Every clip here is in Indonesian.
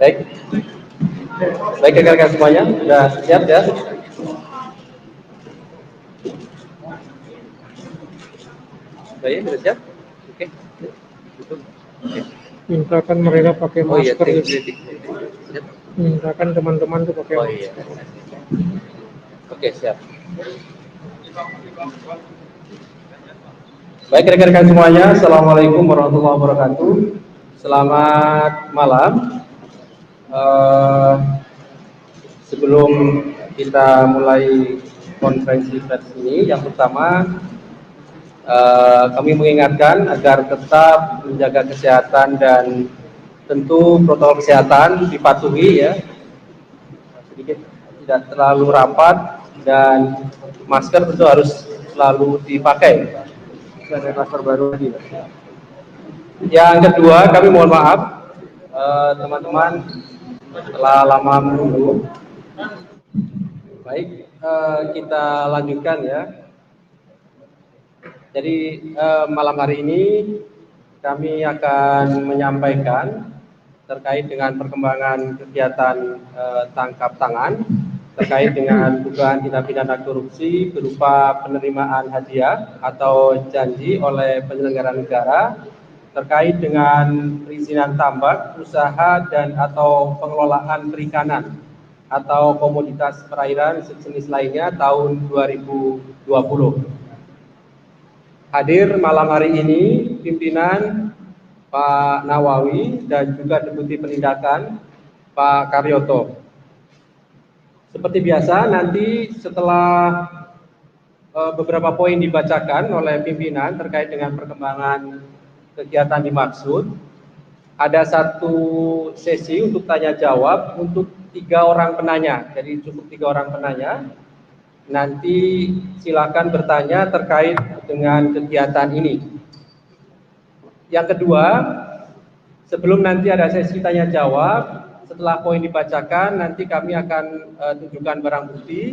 Baik, baik rekan-rekan semuanya, sudah siap ya? Baik, sudah siap? Oke. Mintakan mereka pakai masker. Oh iya, siap. Mintakan teman-teman tuh pakai masker. Iya. Oke, siap. Baik rekan-rekan semuanya, Assalamualaikum warahmatullahi wabarakatuh. Selamat malam. Sebelum kita mulai konferensi pers ini, yang pertama kami mengingatkan agar tetap menjaga kesehatan dan tentu protokol kesehatan dipatuhi ya, sedikit tidak terlalu rapat dan masker tentu harus selalu dipakai. Ada masker baru lagi. Yang kedua, kami mohon maaf teman-teman telah lama menunggu. Baik, kita lanjutkan ya. Jadi malam hari ini kami akan menyampaikan terkait dengan perkembangan kegiatan tangkap tangan terkait dengan dugaan tindak pidana korupsi berupa penerimaan hadiah atau janji oleh penyelenggara negara terkait dengan perizinan tambak, usaha dan atau pengelolaan perikanan atau komoditas perairan sejenis lainnya tahun 2020. Hadir malam hari ini pimpinan Pak Nawawi dan juga Deputi Penindakan Pak Karyoto. Seperti biasa nanti setelah beberapa poin dibacakan oleh pimpinan terkait dengan perkembangan kegiatan dimaksud, ada satu sesi untuk tanya jawab untuk 3 orang penanya. Jadi cukup 3 orang penanya. Nanti silakan bertanya terkait dengan kegiatan ini. Yang kedua, sebelum nanti ada sesi tanya jawab, setelah poin dibacakan nanti kami akan tunjukkan barang bukti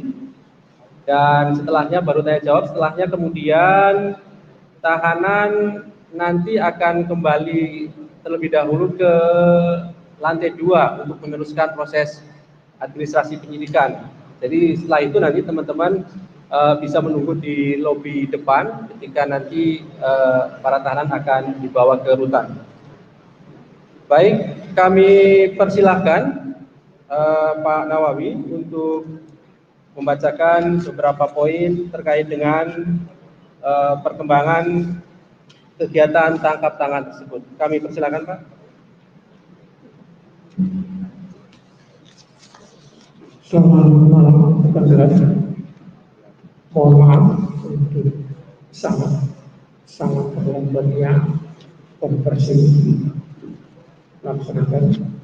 dan setelahnya baru tanya jawab. Setelahnya kemudian tahanan nanti akan kembali terlebih dahulu ke lantai 2 untuk meneruskan proses administrasi penyidikan. Jadi setelah itu nanti teman-teman bisa menunggu di lobi depan ketika nanti para tahanan akan dibawa ke rutan. Baik, kami persilahkan Pak Nawawi untuk membacakan beberapa poin terkait dengan perkembangan kegiatan tangkap tangan tersebut. Kami persilahkan Pak. Selamat malam rekan-rekan. Mohon maaf untuk sangat terlambatnya konversi laksanakan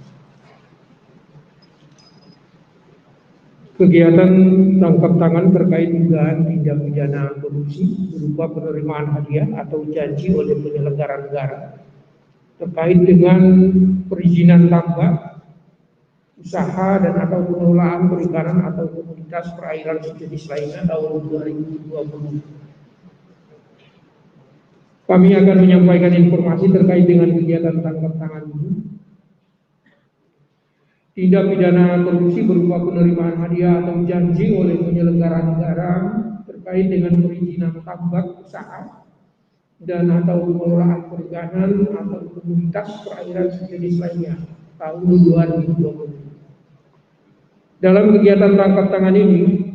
kegiatan tangkap tangan terkait dugaan tindak pidana korupsi berupa penerimaan hadiah atau janji oleh penyelenggara negara terkait dengan perizinan tambak, usaha dan atau pengelolaan perikanan atau komoditas perairan sejenis lainnya tahun 2020. Kami akan menyampaikan informasi terkait dengan kegiatan tangkap tangan ini. Tindak pidana korupsi berupa penerimaan hadiah atau janji oleh penyelenggara negara terkait dengan perizinan tambak, usaha dan atau pengelolaan perikanan atau komoditas perairan sejenis lainnya tahun 2020. Dalam kegiatan tangkap tangan ini,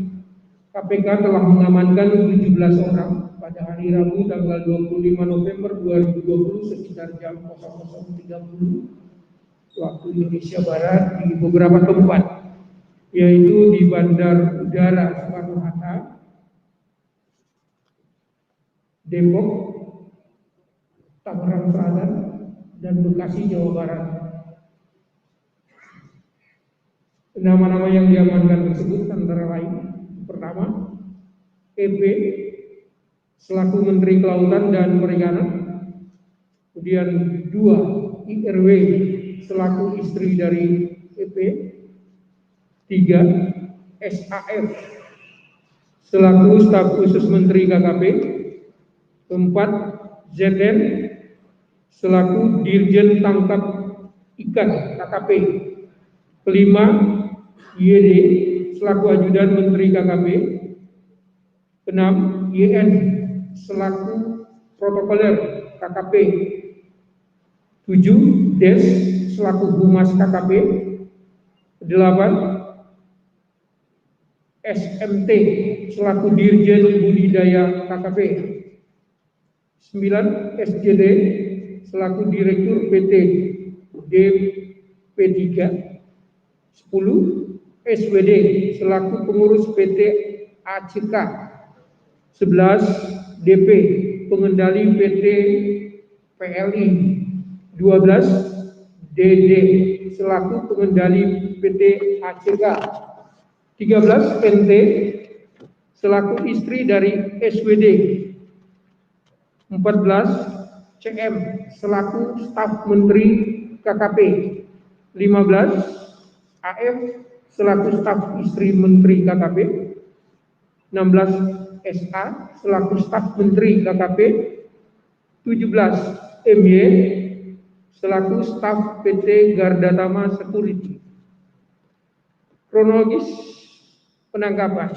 KPK telah mengamankan 17 orang pada hari Rabu tanggal 25 November 2020 sekitar jam 00.30 waktu Indonesia Barat di beberapa tempat, yaitu di Bandar Udara Soekarno-Hatta, Depok, Tangerang Selatan, dan Bekasi, Jawa Barat. Nama-nama yang diamankan tersebut antara lain: pertama, EP selaku Menteri Kelautan dan Perikanan, kemudian 2, IRW selaku istri dari EP, 3, SAF selaku staf khusus Menteri KKP, 4, ZN selaku Dirjen Tangkap Ikan KKP, Kelima, YD selaku ajudan Menteri KKP. Keenam, YN selaku protokoler KKP. 7, Des selaku Humas KKP. 8, SMT selaku Dirjen Budidaya KKP. 9, SJD selaku Direktur PT DP3. 10, SWD selaku Pengurus PT ACK. 11, DP Pengendali PT PLI. 12, DD selaku Pengendali PT ACK. 13, NT selaku istri dari SWD. 14, CM selaku staf Menteri KKP. 15, AF selaku staf istri Menteri KKP. 16, SA selaku staf Menteri KKP. 17, MY selaku staf PT Gardatama Security. Kronologis penangkapan.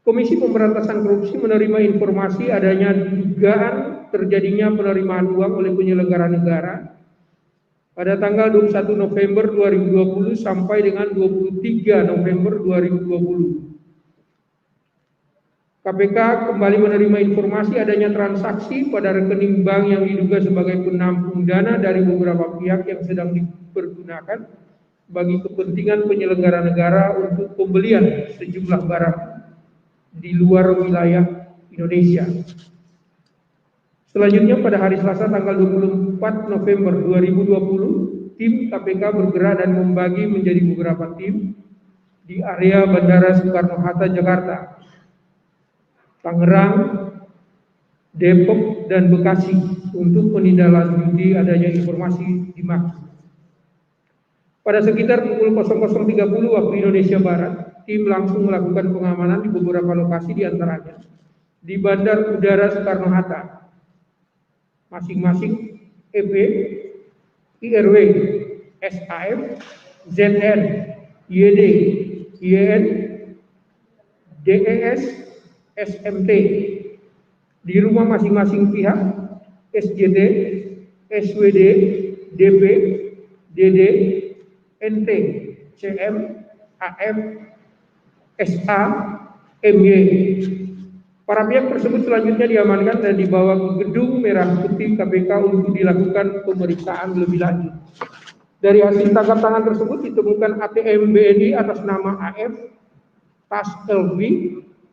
Komisi Pemberantasan Korupsi menerima informasi adanya dugaan terjadinya penerimaan uang oleh penyelenggara negara pada tanggal 21 November 2020 sampai dengan 23 November 2020. KPK kembali menerima informasi adanya transaksi pada rekening bank yang diduga sebagai penampung dana dari beberapa pihak yang sedang dipergunakan bagi kepentingan penyelenggara negara untuk pembelian sejumlah barang di luar wilayah Indonesia. Selanjutnya pada hari Selasa tanggal 24 November 2020, tim KPK bergerak dan membagi menjadi beberapa tim di area Bandara Soekarno-Hatta, Jakarta, Tangerang, Depok, dan Bekasi untuk menindaklanjuti adanya informasi di Maki. Pada sekitar pukul 00.30 waktu Indonesia Barat, tim langsung melakukan pengamanan di beberapa lokasi di antaranya di Bandar Udara Soekarno-Hatta. Masing-masing EP, IRW, SAF, ZN, YD, YN, DES, SMT di rumah masing-masing pihak, SJD, SWD, DP, DD, NT, CM, AF, SA, MY. Para pihak tersebut selanjutnya diamankan dan dibawa ke gedung merah putih KPK untuk dilakukan pemeriksaan lebih lanjut. Dari hasil tangkap tangan tersebut ditemukan ATM BNI atas nama AF, tas LV,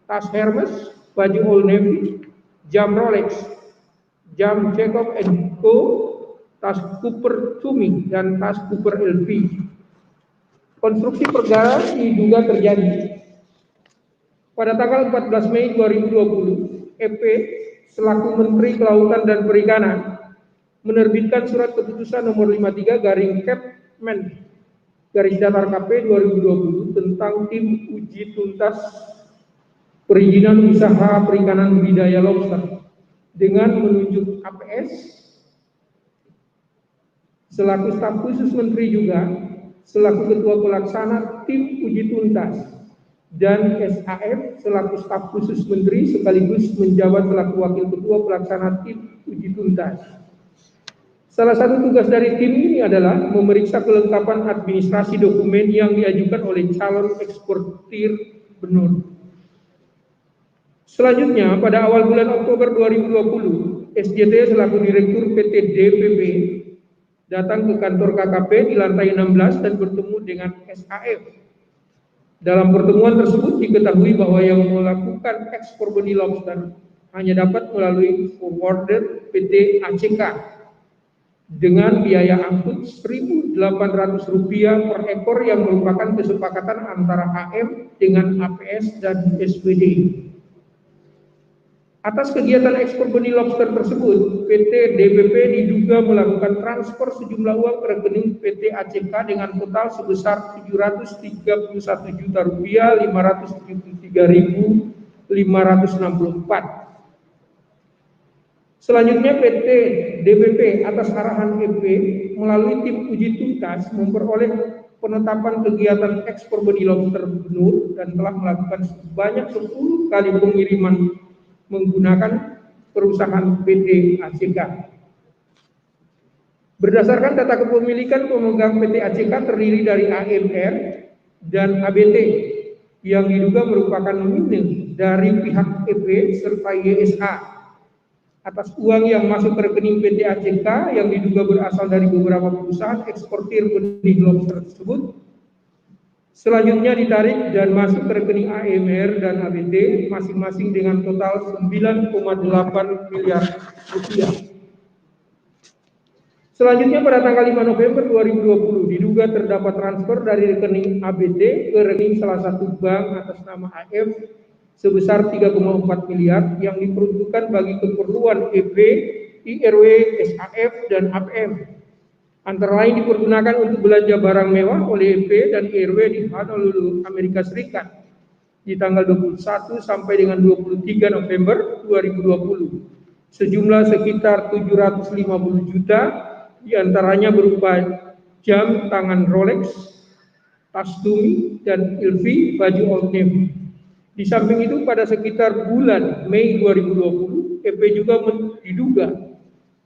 tas Hermes, baju Old Navy, jam Rolex, jam Jacob & Co, tas Cooper Tumi, dan tas Cooper LV. Konstruksi perkara diduga terjadi pada tanggal 14 Mei 2020, EP selaku Menteri Kelautan dan Perikanan menerbitkan surat keputusan nomor 53 garing Kepmen garis datar KP 2020 tentang tim uji tuntas perizinan usaha perikanan budidaya lobster dengan menunjuk APS selaku staf khusus menteri juga selaku ketua pelaksana tim uji tuntas dan SAF selaku staf khusus menteri sekaligus menjabat selaku wakil ketua pelaksana tim uji tuntas. Salah satu tugas dari tim ini adalah memeriksa kelengkapan administrasi dokumen yang diajukan oleh calon eksportir benur. Selanjutnya, pada awal bulan Oktober 2020, SJD selaku Direktur PT DPP datang ke kantor KKP di lantai 16 dan bertemu dengan SAF. Dalam pertemuan tersebut diketahui bahwa yang melakukan ekspor benih lobster hanya dapat melalui forwarder PT ACK dengan biaya angkut Rp1.800 per ekor yang merupakan kesepakatan antara AM dengan APS dan SWD. Atas kegiatan ekspor benih lobster tersebut, PT DPP diduga melakukan transfer sejumlah uang ke rekening PT ACK dengan total sebesar Rp731.573.564. Selanjutnya PT DPP atas arahan EP melalui tim uji tuntas memperoleh penetapan kegiatan ekspor benih lobster benur dan telah melakukan sebanyak 10 kali pengiriman menggunakan perusahaan PT ACK. Berdasarkan data kepemilikan, pemegang PT ACK terdiri dari AMR dan ABT yang diduga merupakan nomine dari pihak EP serta YSA atas uang yang masuk ke rekening PT ACK yang diduga berasal dari beberapa perusahaan eksportir benih lobster tersebut. Selanjutnya ditarik dan masuk ke rekening AMR dan ABT masing-masing dengan total 9,8 miliar rupiah. Selanjutnya pada tanggal 5 November 2020 diduga terdapat transfer dari rekening ABT ke rekening salah satu bank atas nama AF sebesar 3,4 miliar yang diperuntukkan bagi keperluan EP, IRW, SAF, dan APM. Antara lain dipergunakan untuk belanja barang mewah oleh EP dan IRW di Honolulu, Amerika Serikat di tanggal 21 sampai dengan 23 November 2020. Sejumlah sekitar 750 juta diantaranya berupa jam tangan Rolex, tas Tumi, dan Ilvi baju Old Navy. Di samping itu pada sekitar bulan Mei 2020, EP juga diduga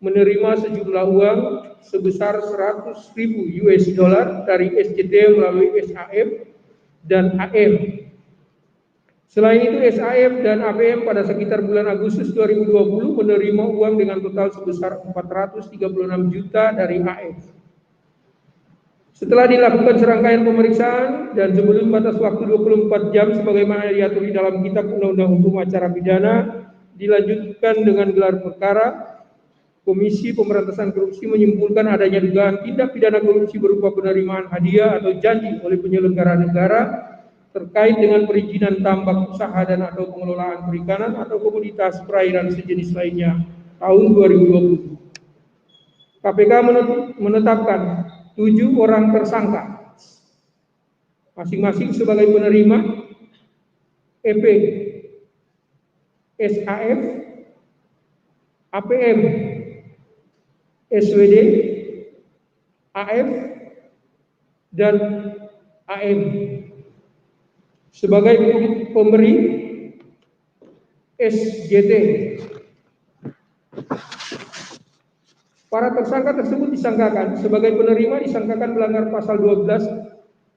menerima sejumlah uang sebesar 100.000 US dollar dari SCT melalui SAF dan AM. Selain itu, SAF dan APM pada sekitar bulan Agustus 2020 menerima uang dengan total sebesar 436 juta dari AF. Setelah dilakukan serangkaian pemeriksaan dan sebelum batas waktu 24 jam sebagaimana diatur di dalam Kitab Undang-Undang Hukum Acara Pidana, dilanjutkan dengan gelar perkara, Komisi Pemberantasan Korupsi menyimpulkan adanya dugaan tindak pidana korupsi berupa penerimaan hadiah atau janji oleh penyelenggara negara terkait dengan perizinan tambak usaha dan atau pengelolaan perikanan atau komoditas perairan sejenis lainnya tahun 2020. KPK menetapkan 7 orang tersangka, masing-masing sebagai penerima EP, SAF, APM, SWD, AF, dan AM. Sebagai pemberi SJT. Para tersangka tersebut disangkakan sebagai penerima disangkakan melanggar pasal 12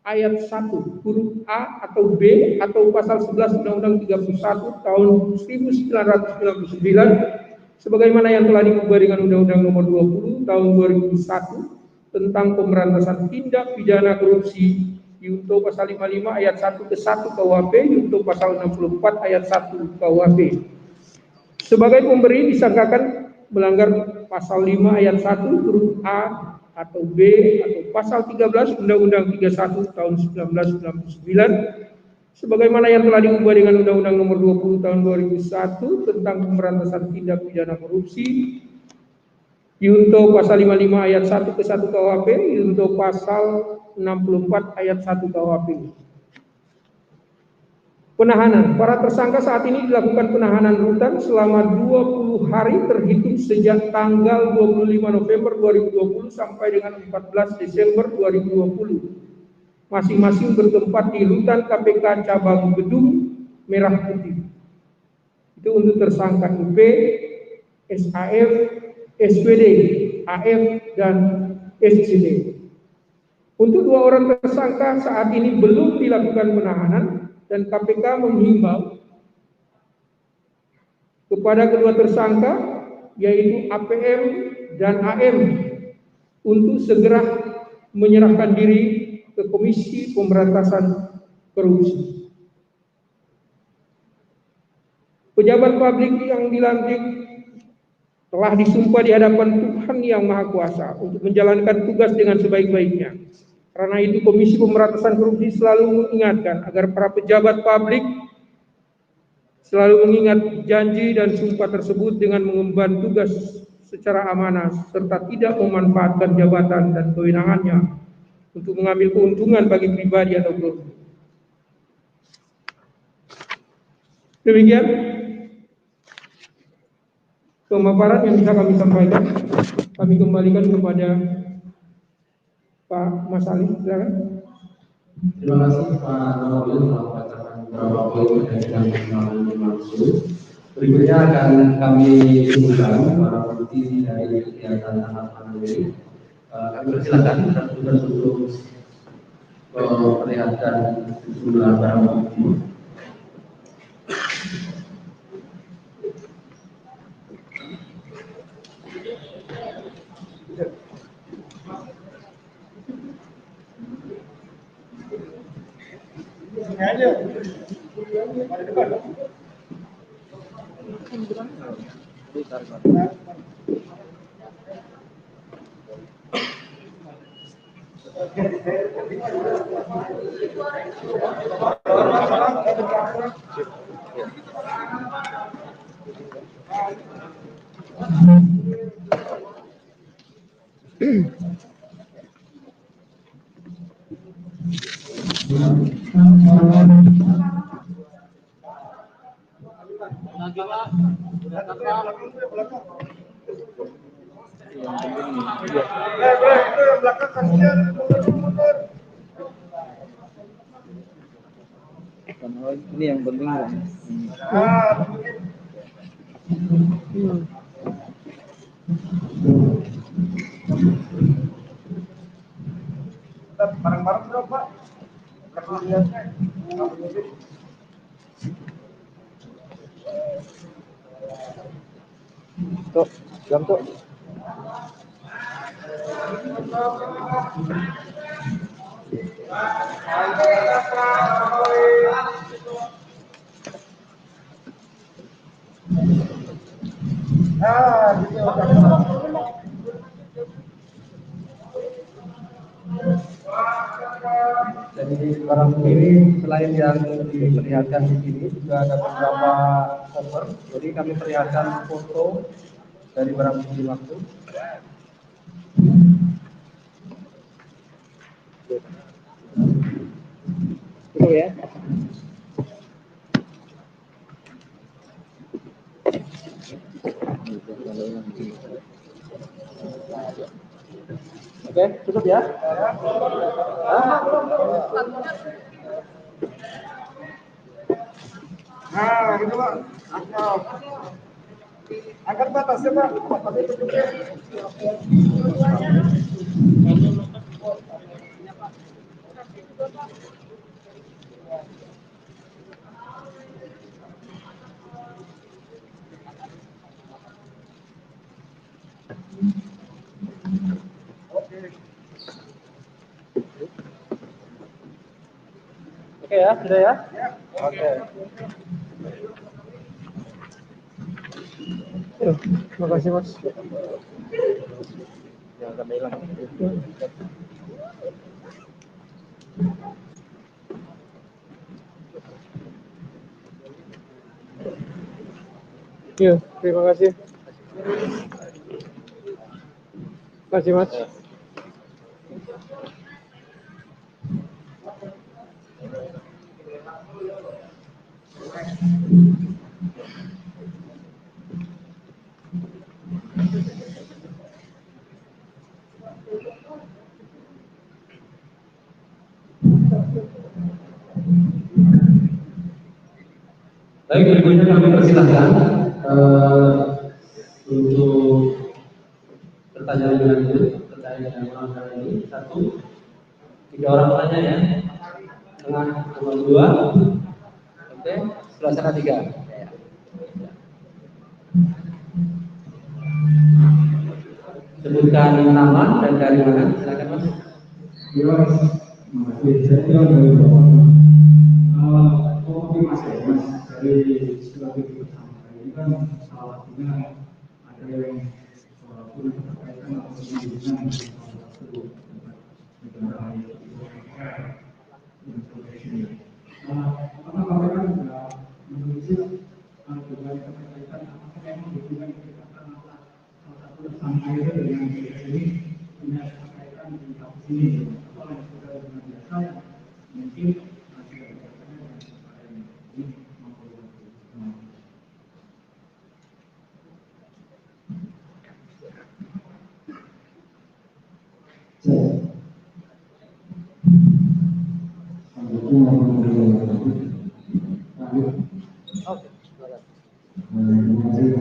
ayat 1 huruf A atau B atau pasal 11 Undang-Undang 31 tahun 1999 sebagaimana yang telah diubah dengan Undang-Undang Nomor 20 tahun 2001 tentang pemberantasan tindak pidana korupsi Junto pasal 55 ayat 1 ke 1 KUHP, Junto pasal 64 ayat 1 KUHP. Sebagai pemberi disangkakan melanggar pasal 5 ayat 1 huruf A atau B atau pasal 13 Undang-Undang 31 tahun 1999 sebagaimana yang telah diubah dengan Undang-Undang Nomor 20 tahun 2001 tentang pemberantasan tindak pidana korupsi Junto pasal 55 ayat 1 ke 1 KUHP, Junto pasal 64 ayat 1 KUHP. Penahanan. Para tersangka saat ini dilakukan penahanan rutan selama 20 hari terhitung sejak tanggal 25 November 2020 sampai dengan 14 Desember 2020. Masing-masing bertempat di rutan KPK cabang Gedung Merah Putih. Itu untuk tersangka UP, SAF, SWD, AF, dan SCD. Untuk 2 orang tersangka saat ini belum dilakukan penahanan dan KPK menghimbau kepada kedua tersangka yaitu APM dan AM untuk segera menyerahkan diri ke Komisi Pemberantasan Korupsi. Pejabat publik yang dilantik telah disumpah di hadapan Tuhan Yang Maha Kuasa untuk menjalankan tugas dengan sebaik-baiknya. Karena itu Komisi Pemberantasan Korupsi selalu mengingatkan agar para pejabat publik selalu mengingat janji dan sumpah tersebut dengan mengemban tugas secara amanah serta tidak memanfaatkan jabatan dan kewenangannya untuk mengambil keuntungan bagi pribadi atau kelompok. Demikian pemaparan yang bisa kami sampaikan. Kami kembalikan kepada Pak Mas Ali, silakan. Terima kasih Pak Nawal telah membacakan beberapa poin terkait dengan pengenalan dimaksud. Berikutnya akan kami umumkan para bukti dari kegiatan tahap ini. Kami persilakan petugas untuk memperlihatkan sejumlah barang bukti. Ini yang penting. Barang-barang berapa? Tuh, jam tuh. Jadi barang bukti ini selain yang diperlihatkan di sini juga ada beberapa cover. Jadi kami perlihatkan foto dari barang bukti waktu. Itu ya. Oke, cukup ya. Nah, gitu Pak. Angkat batasnya Pak. Batasnya cukup ya. Oke ya, sudah ya? Oke. Terima kasih Mas. Yang sampai hilang. Iya, terima kasih. Terima kasih Mas. Baik, berikutnya kami persilahkan untuk pertanyaan lebih lanjut terkait dengan pelanggaran ini. 3 orang bertanya ya. Tengah nomor 2. Oke, sebelah sana 3. Sebutkan nama dan dari mana. Silakan Mas. Ya, masih saya dari bawah. Mas dari sebagai tersangka ini kan salah satunya ada yang pun berkaitan atau berhubungan dengan salah satu negara yang profesional. Karena kami kan juga menulisnya dengan berkaitan apakah memang hubungan kedekatan antara salah satu tersangka itu dengan ini punya kaitan di kasus ini. Apa yang sudah dengan biasa mungkin masih ada kaitannya dengan perkara ini. Oke, silakan. Terima kasih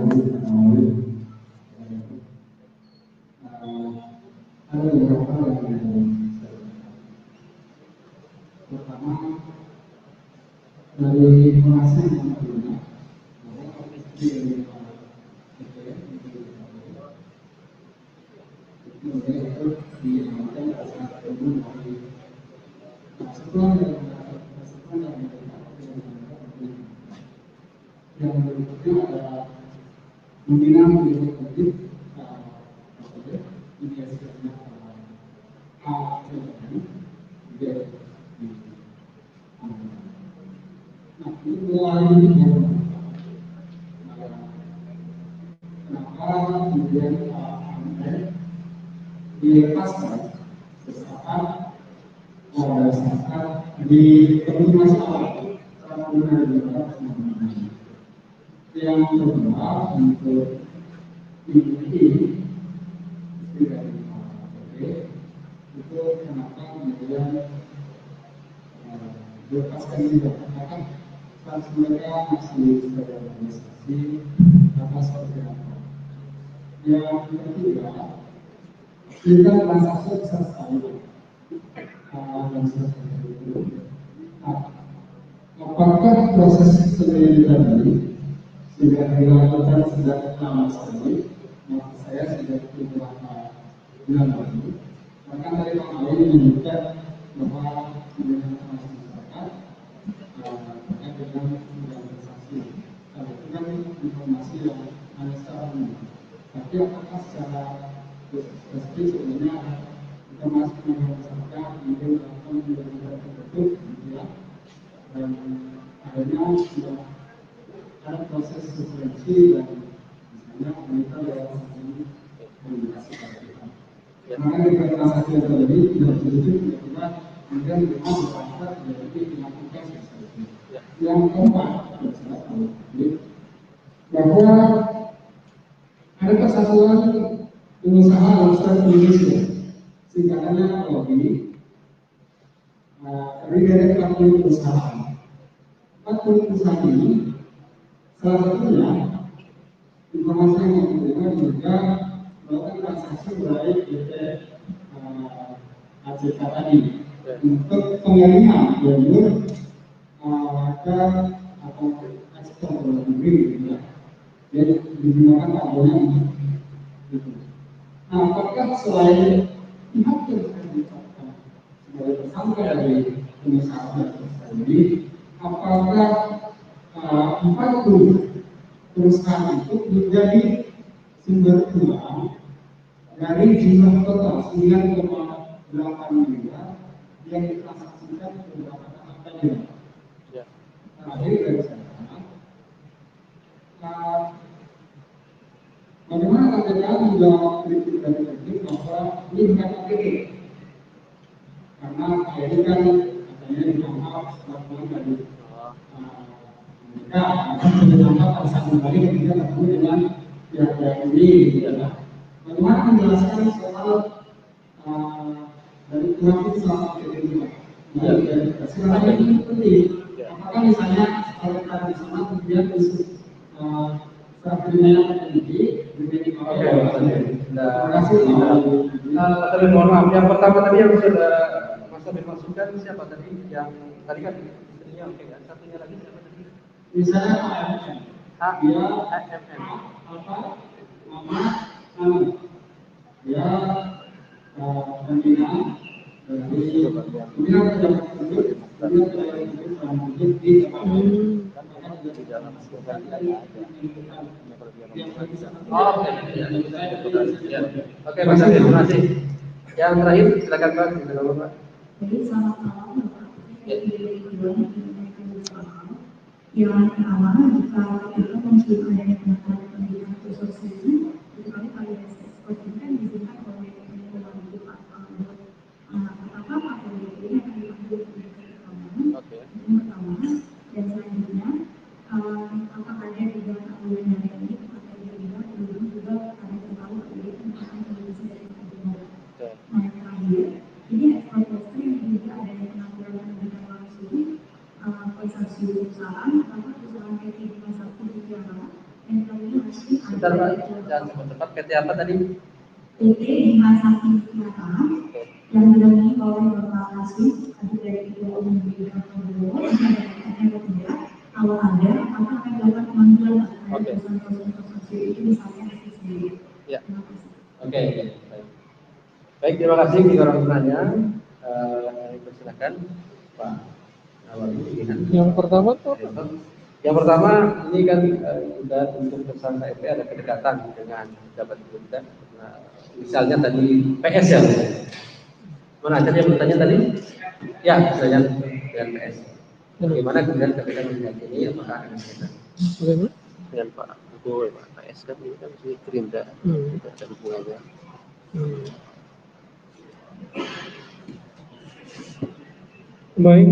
ada beberapa hal yang pertama dari informasi yang sebelumnya bahwa di itu diamankan saat umum dari setelah yang berikutnya ada pembinaan pendidikan publik nah itu mulai ini kenapa kemudian dilepaskan sesaat di komunikasi awal saat benar-benar yang kedua untuk ini tidak itu kenapa kemudian dilepaskan juga karena saat mereka masih sebagai organisasi apa seperti apa. Yang ketiga kita merasa sukses sekali dan seperti itu. Apakah proses penelitian tadi sudah dilakukan sejak lama sekali? Maksud saya sudah beberapa bulan lalu. Bahkan dari Pak Awi menyebutkan bahwa dengan masyarakat terkait dengan organisasi. Kalau itu kan informasi yang hanya secara umum. Tapi apakah secara spesifik sebenarnya informasi yang masyarakat kemudian akan dilakukan tertutup, gitu ya? Dan akhirnya sudah ada proses subvensi dan misalnya kita lewat ini komunikasi pada kita. Maka di transaksi yang tadi tidak tutup tiba-tiba kemudian memang masyarakat jadi dilakukan sesuatu. Yang keempat, bahwa ada persatuan pengusaha lobster Indonesia, singkatannya LOBI, terdiri dari 40 perusahaan. 40 perusahaan ini salah satunya informasi yang diterima juga melakukan transaksi melalui PT ACK tadi untuk pengiriman jalur ke atau ekspor ke luar negeri, gitu ya. Jadi digunakan kabelnya gitu. Nah, apakah selain pihak yang sudah ditetapkan sebagai tersangka dari pengusaha tadi, apakah 40 perusahaan itu menjadi sumber uang dari jumlah total 9,8 miliar yang ditransaksikan beberapa tahap tadi? Terakhir dari saya, bagaimana KPK menjawab kritik dari publik bahwa ini bukan KPK karena ini kan katanya ditangkap laporan dari mereka akan ditangkap pada saat kembali ketika bertemu dengan pihak-pihak ini, gitu ya. Bagaimana menjelaskan soal dari pihak itu selama kedua? Silakan ini penting. Apakah misalnya kalau kita di sana kemudian isu strategi Oke, terima kasih. Tapi mohon maaf, yang pertama tadi yang sudah Mas Abid masukkan siapa tadi? Yang tadi kan istrinya oke ya. Satunya lagi siapa tadi? Misalnya AMM, dia apa? Nama, dia pembinaan dari pembinaan pejabat publik, pembinaan pejabat publik di dalam Oke, Mas Abid, terima kasih. Yang terakhir silakan Pak, silakan Pak. Jadi selamat malam Bapak. Yang pertama, jika kita mencium adanya penekanan pendidikan khusus ini, itu kali validasi ekspor ini kan diizinkan oleh Kementerian Luar Negeri. Apakah Pak ini akan diambil pendidikan keamanan? Yang pertama, dan selanjutnya, apakah ada juga keamanan dari ini atau juga belum juga ada terlalu dari tentang kondisi dari keamanan. Nah, yang terakhir, ini ekspor yang juga adanya pengaturan pendidikan langsung konsorsium perusahaan, apakah PT Bima Sakti Mutiara yang tadinya masih Sebentar Pak, jangan cepat-cepat. PT apa tadi? PT Bima Sakti Mutiara yang didampingi oleh Bapak Hasim, dari Ketua Umum Bidang Prabowo, yang ketiga kalau ada maka akan dilakukan pemanggilan terhadap perusahaan-perusahaan itu misalnya itu sendiri. Ya. Terima kasih. Oke, baik. Baik, terima kasih kita orang penanya. Persilakan Pak Nawawi. Yang pertama tuh Yang pertama ini kan sudah untuk tersangka FP ada kedekatan dengan pejabat kita. Nah, misalnya tadi PS ya. Mana ada yang bertanya tadi? Ya, misalnya dengan PS. Bagaimana kemudian ketika meyakini apakah ada kaitan dengan Pak Prabowo, Pak PS kan ini kan masih Gerindra, tidak ada hubungannya. Baik,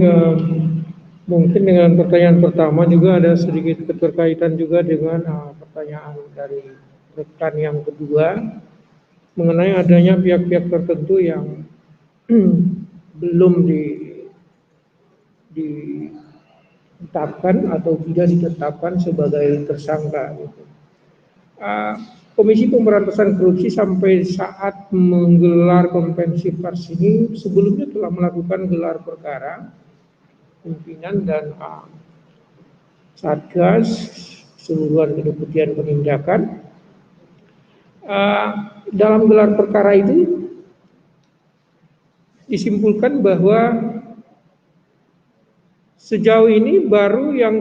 mungkin dengan pertanyaan pertama juga ada sedikit keterkaitan juga dengan pertanyaan dari rekan yang kedua mengenai adanya pihak-pihak tertentu yang belum ditetapkan atau tidak ditetapkan sebagai tersangka. Komisi Pemberantasan Korupsi sampai saat menggelar konferensi pers ini sebelumnya telah melakukan gelar perkara pimpinan dan Satgas Keseluruhan Kedeputian Penindakan. Dalam gelar perkara itu disimpulkan bahwa sejauh ini baru yang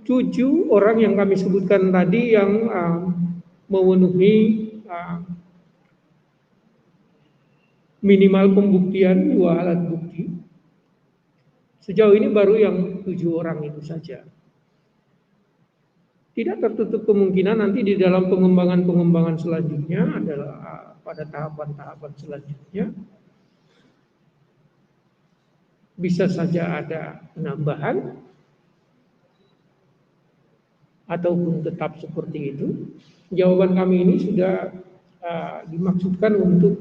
7 orang yang kami sebutkan tadi yang memenuhi minimal pembuktian 2 alat bukti. Sejauh ini baru yang 7 orang itu saja. Tidak tertutup kemungkinan nanti di dalam pengembangan selanjutnya adalah pada tahapan-tahapan selanjutnya bisa saja ada penambahan ataupun tetap seperti itu. Jawaban kami ini sudah dimaksudkan untuk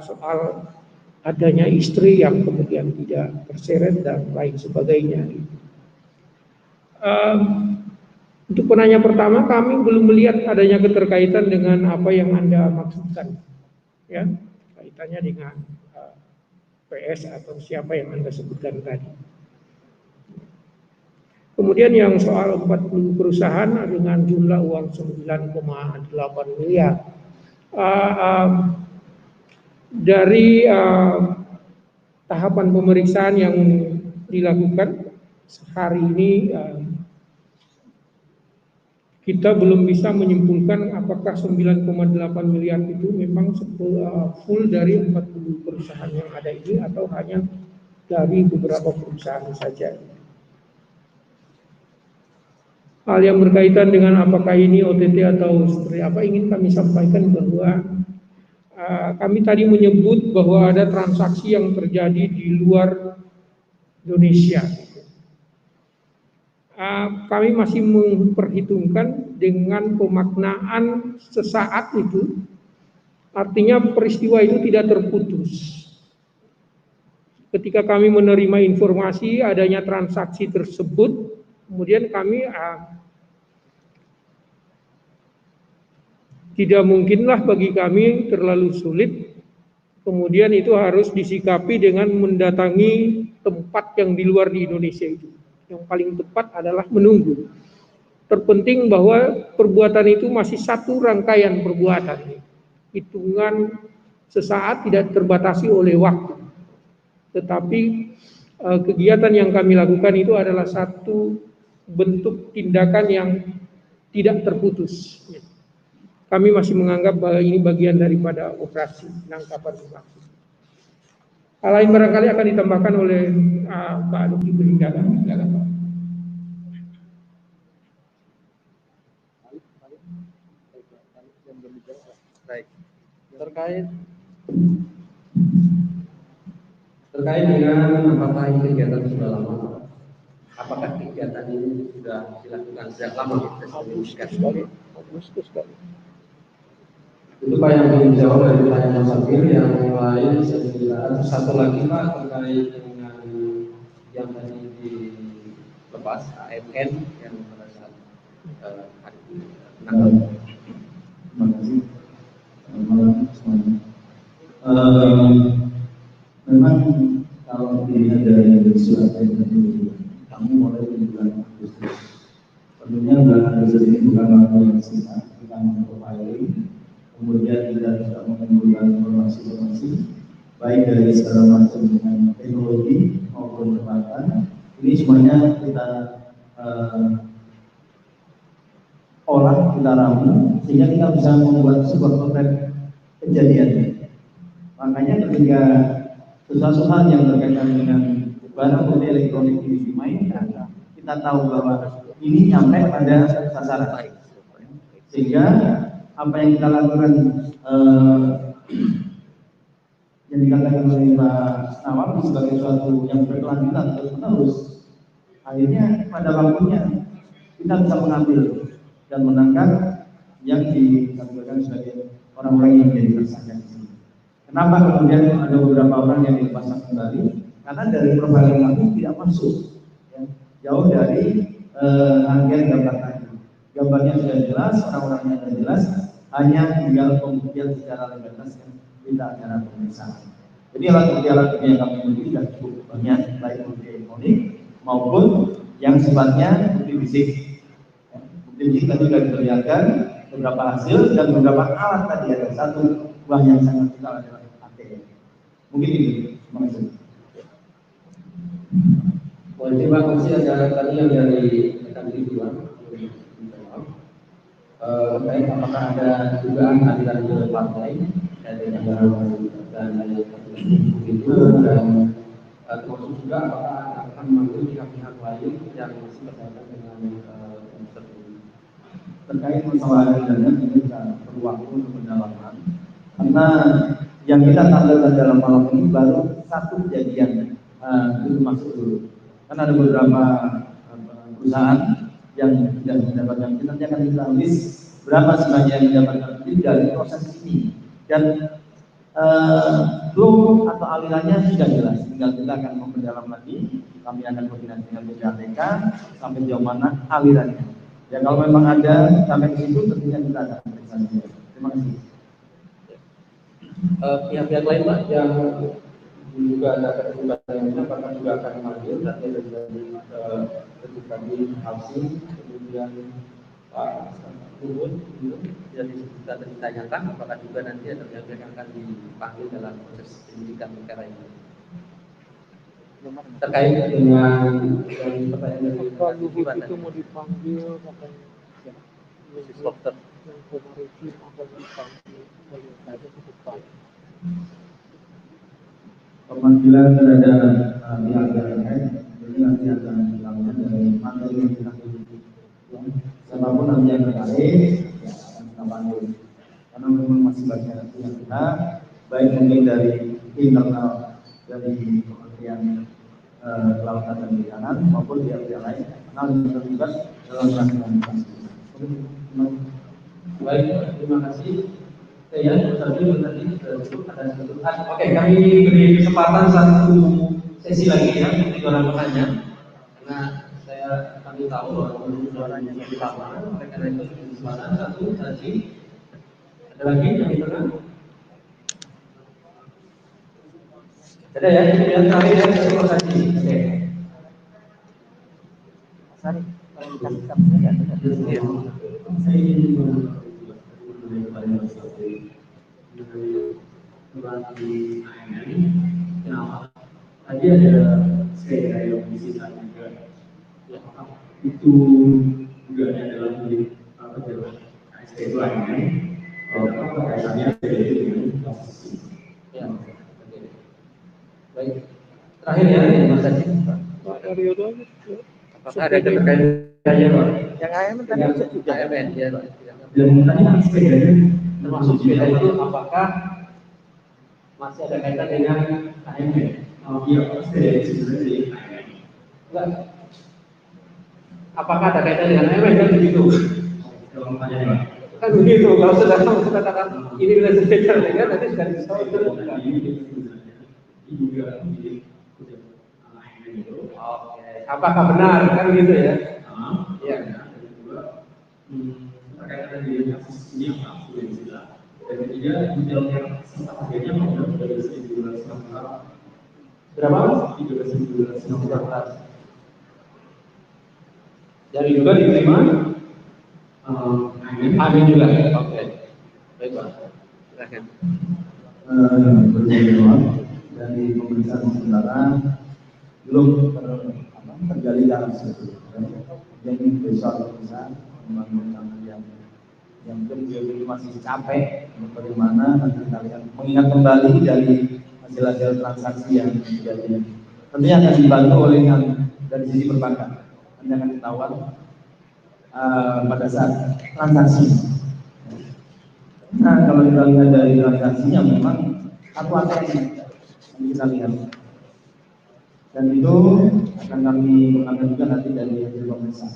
soal adanya istri yang kemudian tidak terseret dan lain sebagainya. Untuk penanya pertama, kami belum melihat adanya keterkaitan dengan apa yang Anda maksudkan, ya, kaitannya dengan PS atau siapa yang Anda sebutkan tadi. Kemudian yang soal 40 perusahaan dengan jumlah uang 9,8 miliar. Dari tahapan pemeriksaan yang dilakukan hari ini, kita belum bisa menyimpulkan apakah 9,8 miliar itu memang full dari 40 perusahaan yang ada ini atau hanya dari beberapa perusahaan saja. Hal yang berkaitan dengan apakah ini OTT atau seperti apa, ingin kami sampaikan bahwa kami tadi menyebut bahwa ada transaksi yang terjadi di luar Indonesia. Kami masih memperhitungkan dengan pemaknaan sesaat itu, artinya peristiwa itu tidak terputus. Ketika kami menerima informasi adanya transaksi tersebut, kemudian kami tidak mungkinlah bagi kami terlalu sulit, kemudian itu harus disikapi dengan mendatangi tempat yang di luar di Indonesia itu. Yang paling tepat adalah menunggu. Terpenting bahwa perbuatan itu masih satu rangkaian perbuatan. Hitungan sesaat tidak terbatasi oleh waktu. Tetapi kegiatan yang kami lakukan itu adalah satu bentuk tindakan yang tidak terputus. Kami masih menganggap bahwa ini bagian daripada operasi penangkapan maksud. Hal lain barangkali akan ditambahkan oleh Pak Duki Penindakan. Baik. Terkait dengan apakah ini kegiatan sudah lama? Apakah kegiatan ini sudah dilakukan sejak lama? Agustus sekali. Itu Pak yang belum dijawab dari pertanyaan Mas Safir. Yang lain saya kira satu lagi Pak terkait dengan yang tadi dilepas AMN yang pada saat hari ini. Menanggapi. Terima kasih. Malam semuanya. Memang kalau dilihat dari surat edaran kami mulai di bulan Agustus. Tentunya bulan Agustus ini bukan waktu yang singkat, kita memprofiling, kemudian kita juga mengumpulkan informasi-informasi baik dari segala macam dengan teknologi maupun peralatan. Ini semuanya kita olah, kita ramu sehingga kita bisa membuat sebuah potret kejadian. Makanya ketika sesuatu hal yang berkaitan dengan barang bukti elektronik ini dimainkan, kita tahu bahwa ini nyampe pada sasaran. Sehingga apa yang kita lakukan yang dikatakan oleh Pak Nawawi sebagai suatu yang berkelanjutan terus-menerus, akhirnya pada waktunya kita bisa mengambil dan menangkap yang dikategorikan sebagai orang-orang yang menjadi tersangka di sini. Kenapa kemudian ada beberapa orang yang dilepaskan kembali? Karena dari profiling kami tidak masuk, ya, jauh dari rangkaian gambar tadi. Gambarnya sudah jelas, orang-orangnya sudah jelas, hanya tinggal pembuktian secara legalitas yang tidak acara pemeriksaan. Jadi alat bukti yang kami miliki sudah cukup banyak, baik bukti elektronik maupun yang sifatnya bukti fisik. Bukti fisik tadi sudah diperlihatkan beberapa hasil dan beberapa alat tadi, ada satu buah yang sangat vital adalah ATM. Mungkin itu. Terima kasih. Terima kasih. Ada tadi yang dari rekan Ridwan. Baik, apakah ada dugaan aliran ke partai dari anggaran dan itu, dan termasuk juga apakah akan memanggil pihak-pihak lain yang masih berkaitan dengan tersebut? Terkait masalah dana ini kita perlu waktu untuk pendalaman, karena yang kita tampilkan dalam malam ini baru satu kejadian, itu masuk dulu. Karena ada beberapa perusahaan yang tidak mendapatkan, kita nanti akan kita list berapa sebenarnya yang mendapatkan itu dari proses ini, dan flow atau alirannya sudah jelas. Tinggal kita akan memperdalam lagi, kami akan koordinasi dengan PPATK sampai jauh mana alirannya. Ya kalau memang ada sampai ke situ, tentunya kita akan periksa. Terima kasih. Pihak-pihak lain Pak yang juga ada keterlibatan yang ini, apakah juga akan memanggil? Nanti ada dari Tadi Alsi, kemudian Pak Turun, yang sudah ditanyakan, apakah juga nanti ada pihak yang akan dipanggil dalam proses penyidikan perkara ini? Terkait dengan pertanyaan dari Pak Luhut itu mau dipanggil, makanya dokter yang kemarin akan dipanggil oleh saya ke depan. Pemanggilan terhadap pihak terkait ini nanti akan dilakukan dari materi yang kita miliki. Siapapun nanti yang terkait ya akan kita panggil. Karena memang masih banyak yang kita, baik mungkin dari internal dari Kementerian Kelautan dan Perikanan maupun pihak-pihak lain karena yang terlibat dalam rangkaian kasus. Baik, terima kasih. Ya, tadi ada satu. Oke, kami beri kesempatan satu sesi lagi ya untuk orang bertanya. Karena kami tahu bahwa suaranya lebih lama, oleh karena itu kesempatan satu sesi. Ada lagi yang di tengah? Ada ya, ini yang terakhir ya, satu sesi. Oke. Sari, kalau dikasih kamu ya, Saya ingin di AMN, kenapa? Tadi ada saya yang disita juga, itu juga ada dalam apa dalam itu AMN, apa kaitannya dengan kasus Ya, baik. Terakhir ya, Mas Haji. Pak Aryodo, Apakah ada keterkaitannya Pak? yang AMN tadi bisa juga. AMN ya Pak. dan tadi kan sepedanya Termasuk sepeda itu apakah masih ada kaitan dengan AMN? oh iya sepeda itu sebenarnya AMN. Enggak. Apakah ada kaitan dengan AMN kan begitu? Kalau pertanyaan Kan begitu. Kalau sudah katakan ini bila sepeda dengan nanti sudah disebut juga milik AMN itu. Oke. Apakah benar kan gitu ya? Iya. terkait dengan kasus ini apa sudah jelas. Dan ketiga, detail yang sempat harganya mau dari 1.260. Berapa? 13.260. Jadi juga diterima? Amin juga. Oke. Baik Pak. Silakan. Dari pemeriksaan sementara belum tergali dalam situ. Jadi besok bisa membangun yang beliau masih capek bagaimana nanti kalian mengingat kembali dari hasil transaksi yang terjadi. Tentunya akan dibantu oleh yang dari sisi perbankan. Anda akan ketahuan pada saat transaksi. Nah, kalau kita lihat dari transaksinya memang satu ATM yang kita lihat, dan itu akan kami kembangkan juga nanti dari hasil pemeriksaan.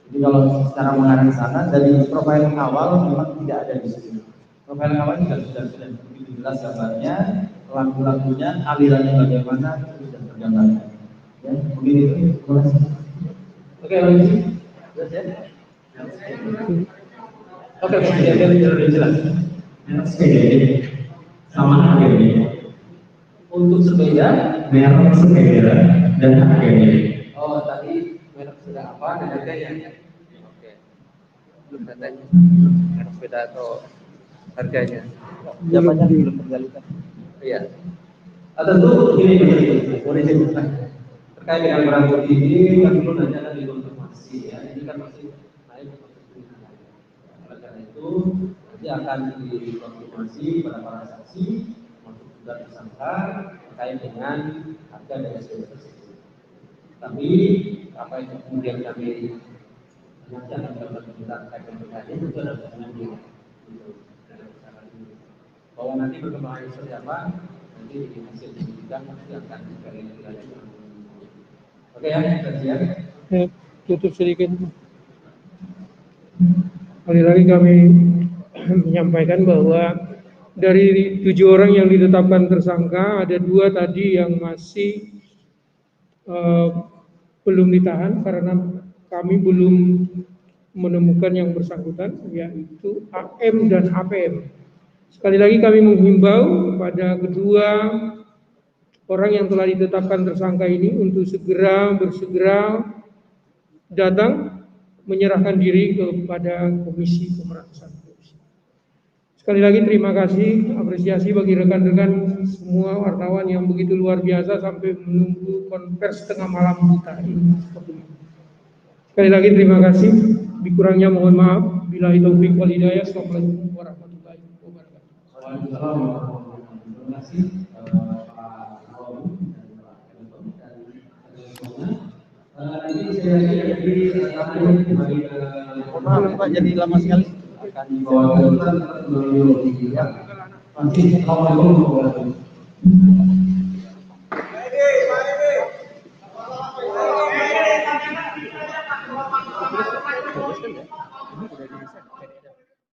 Jadi kalau secara mengarah ke sana dari profil awal memang tidak ada di situ. Profil awal juga sudah begitu jelas gambarnya, lagu-lagunya, alirannya bagaimana itu sudah tergambarkan. Ya, begitu. Terima kasih. Oke, lanjut. Jelas ya? Oke, jadi jelas. Sepeda sama harganya. Untuk sepeda, Merek sepeda dan harganya. oh tadi merek sepeda apa dan harganya? Oke. Belum datanya. Merek sepeda atau harganya? Jawabannya belum tergalikan. Iya. Tentu ini origin terkait dengan barang bukti ini kan perlu nanti akan dikonfirmasi ya. Ini kan masih naik ke proses penyidikan. Oleh karena itu nanti akan dikonfirmasi pada para saksi maupun juga tersangka terkait dengan harga dari SPP tersebut. Tapi apa yang kemudian kami nanti akan kita terkait dengan harga itu adalah penyidikan. Bahwa nanti perkembangan seperti apa nanti di hasil penyidikan nanti akan diberi lanjut. Oke ya, siap. Tutup sedikit. Kali lagi kami menyampaikan bahwa dari 7 orang yang ditetapkan tersangka, ada 2 tadi yang masih belum ditahan karena kami belum menemukan yang bersangkutan, yaitu AM dan APM. Sekali lagi kami menghimbau kepada kedua orang yang telah ditetapkan tersangka ini untuk bersegera datang menyerahkan diri kepada Komisi Pemberantasan Korupsi. Sekali lagi terima kasih, apresiasi bagi rekan-rekan semua wartawan yang begitu luar biasa sampai menunggu konvers tengah malam kita ini. Sekali lagi terima kasih, dikurangnya mohon maaf. Billahi taufiq wal hidayah. Assalamualaikum warahmatullahi wabarakatuh. Waalaikumsalam warahmatullahi wabarakatuh. Terima kasih Pak Nawawi dan Pak Kementerian dan semuanya. Nanti saya lagi kembali ke Maaf Pak, jadi lama sekali. akan dibawa ke masih Assalamualaikum warahmatullahi wabarakatuh.